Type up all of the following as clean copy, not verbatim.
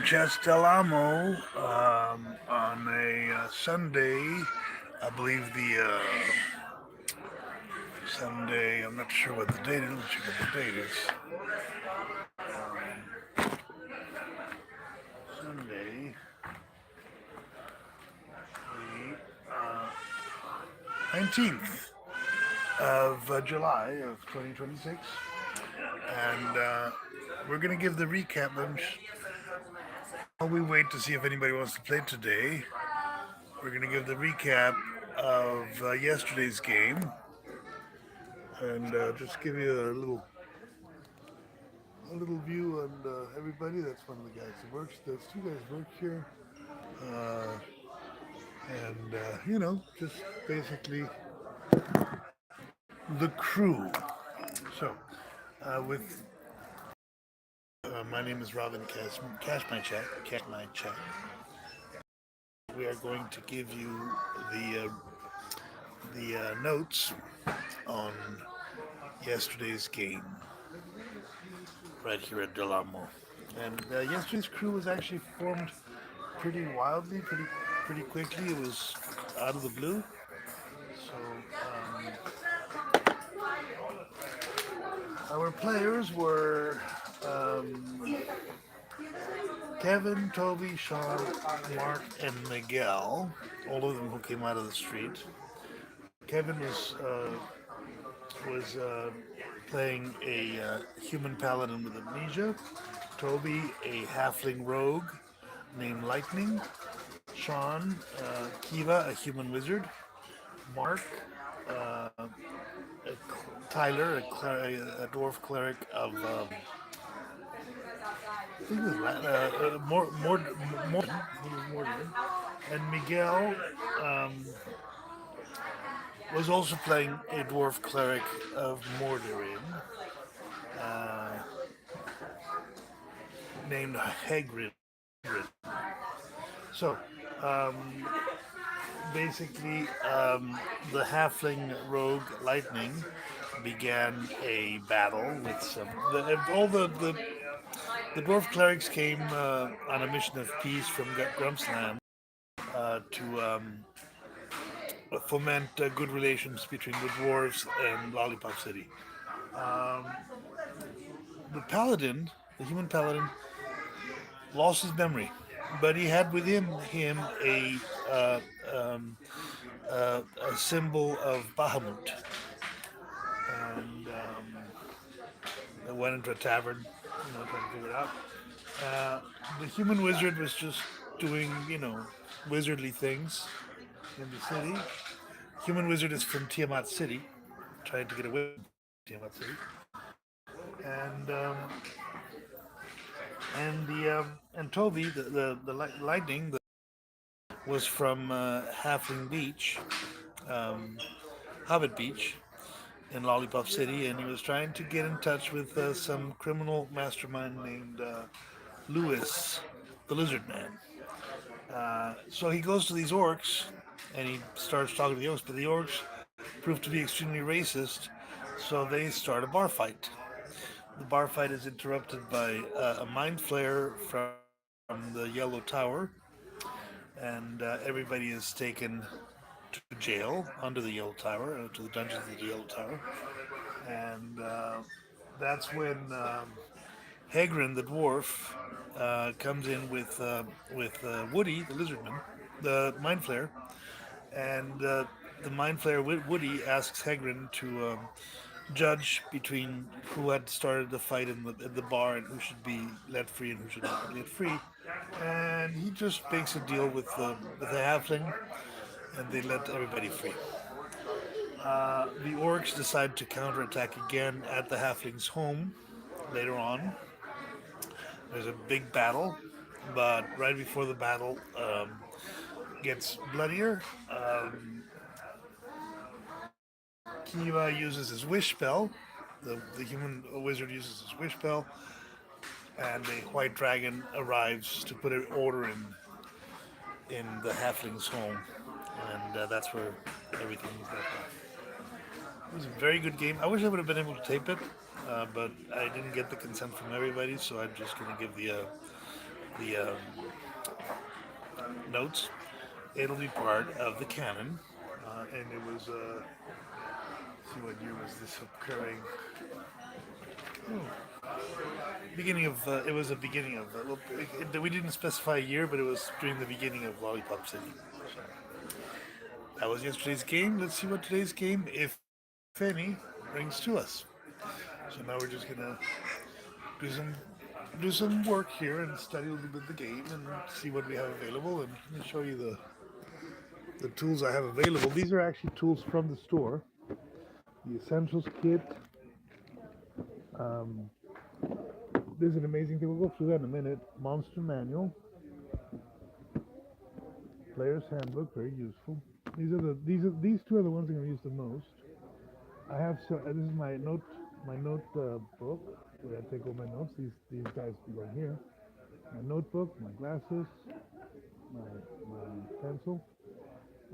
Chest del Amo on a Sunday. I believe the Sunday. I'm not sure what the date is. Let's check what the date is. Sunday, the 19th of July of 2026, and we're gonna give the recap. While we wait to see if anybody wants to play today, we're gonna give the recap of yesterday's game and just give you a little view on everybody. That's one of the guys that works. There's two guys work here, uh, and just basically the crew. So, with my name is Robin Cash my chat. Cash my chat. We are going to give you the notes on yesterday's game right here at Del Amo. And yesterday's crew was actually formed pretty wildly, pretty quickly. It was out of the blue. So our players were Kevin, Toby, Sean, Mark, and Miguel. All of them who came out of the street. Kevin was playing a human paladin with amnesia. Toby, a halfling rogue named Lightning. Sean, Kiva, a human wizard. Mark, uh, Tyler, a dwarf cleric of I think it was Morton. He was Morton. And Miguel was also playing a dwarf cleric of Mordarin uh, named Hagrid. So, um, basically, the halfling rogue Lightning began a battle with all the dwarf clerics came on a mission of peace from Grumpsland to foment good relations between the dwarves and Lollipop City. Um, the paladin, the human paladin, lost his memory, but he had within him uh, um, a symbol of Bahamut, and I went into a tavern, trying to figure it out. Uh, the human wizard was just doing, wizardly things in the city. Human wizard is from Tiamat City, trying to get away from Tiamat City, and and Toby, the lightning, was from Halfling Beach, um, Hobbit Beach, in Lollipop City, and he was trying to get in touch with some criminal mastermind named Lewis, the Lizard Man. So he goes to these orcs, and he starts talking to the orcs, but the orcs prove to be extremely racist, so they start a bar fight. The bar fight is interrupted by a mind flare from the Yellow Tower, and everybody is taken to jail under the Yellow Tower, to the dungeons of the Yellow Tower, and that's when Hagrid, the dwarf, comes in with Woody, the lizardman, the mind flare, and the mind flare Woody asks Hagrid to judge between who had started the fight in the bar and who should be let free and who should not be let free. And he just makes a deal with the halfling, and they let everybody free. The orcs decide to counterattack again at the halfling's home later on. There's a big battle, but right before the battle gets bloodier, Kiva uses his wish spell. The human wizard uses his wish spell, and a white dragon arrives to put an order in the halfling's home, and that's where everything got. It was a very good game. I wish I would have been able to tape it, but I didn't get the consent from everybody, so I'm just going to give the notes. It'll be part of the canon, and it was. See what year was this occurring? Beginning of it was a beginning of well, we didn't specify a year, but it was during the beginning of Lollipop City. So that was yesterday's game. Let's see what today's game, if any, brings to us. So now we're just gonna do some work here and study a little bit of the game and see what we have available. And let me show you the tools I have available. These are actually tools from the store. The Essentials Kit. Um, This is an amazing thing. We'll go through that in a minute. Monster Manual, Player's Handbook, very useful. These two are the ones I'm going to use the most. I have this is my note book where I take all my notes. These guys go in here. My notebook, my glasses, my pencil,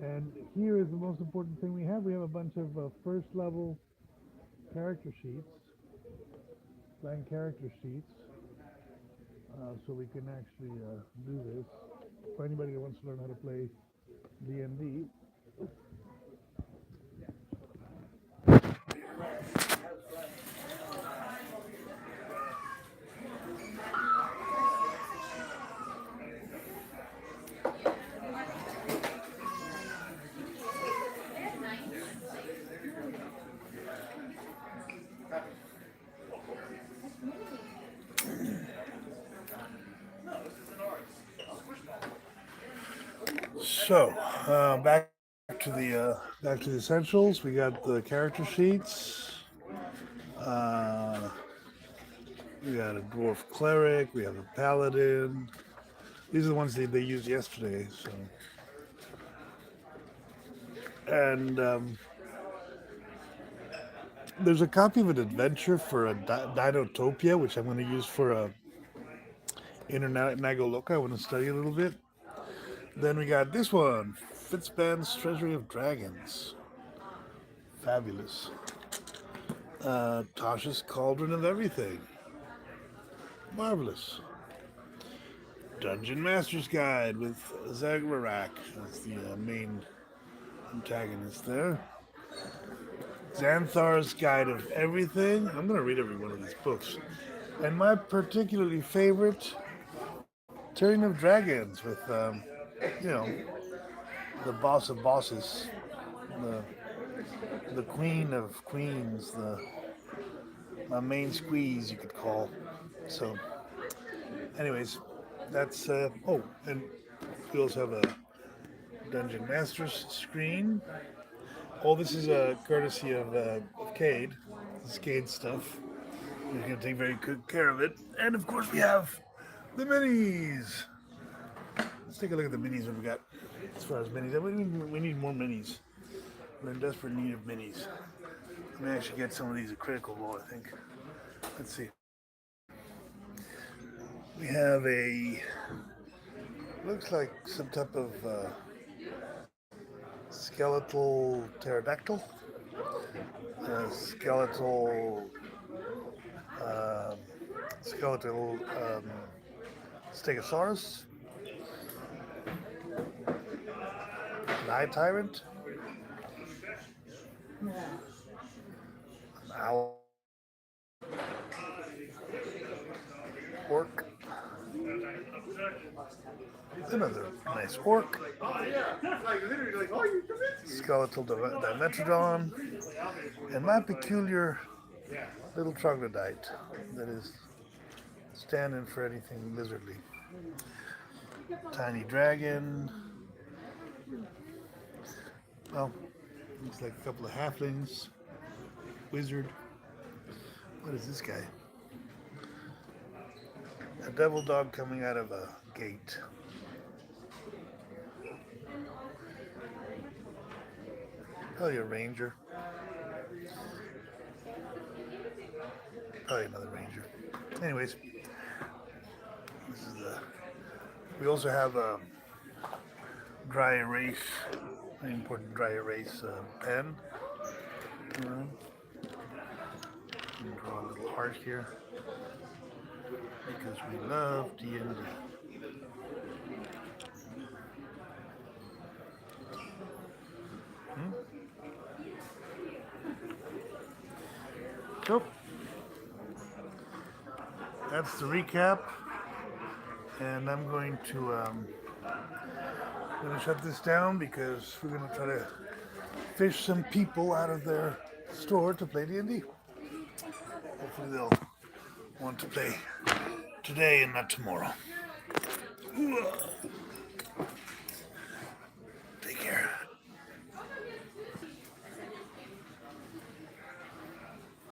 and here is the most important thing we have. We have a bunch of first level character sheets, blank character sheets, so we can actually do this. For anybody that wants to learn how to play D&D, so back to the essentials. We got the character sheets. Uh, we got a dwarf cleric. We have a paladin. These are the ones they used yesterday. So, and there's a copy of an adventure for a Dinotopia, which I'm going to use for a Internet Nagoloka. I want to study a little bit. Then we got this one, Fitzban's Treasury of Dragons. Fabulous. Tasha's Cauldron of Everything. Marvelous. Dungeon Master's Guide with Zagrerak as the main antagonist there. Xanthar's Guide of Everything. I'm going to read every one of these books. And my particularly favorite, Tyrion of Dragons with, you know, the boss of bosses, the the queen of queens, the my main squeeze you could call. So, anyways, that's and we also have a Dungeon Masters screen. All this is a courtesy of Cade. This is Cade stuff. We're gonna take very good care of it, and of course we have the minis. Let's take a look at the minis that we got. As far as minis, we need more minis. We're in desperate need of minis. I may actually get some of these at Critical Role, I think. Let's see. We have looks like some type of skeletal pterodactyl, skeletal, um, skeletal stegosaurus, night tyrant, an owl, orc, another nice orc, skeletal dimetrodon, and my peculiar little troglodyte that is standing for anything lizardly. Tiny dragon. Well, looks like a couple of halflings. Wizard. What is this guy? A devil dog coming out of a gate. Probably a ranger. Probably another ranger. Anyways, this is the. We also have a dry erase, an important dry erase pen. And draw a little heart here because we love D&D. So that's the recap, and I'm going to shut this down because we're going to try to fish some people out of their store to play D&D. Hopefully they'll want to play today and not tomorrow.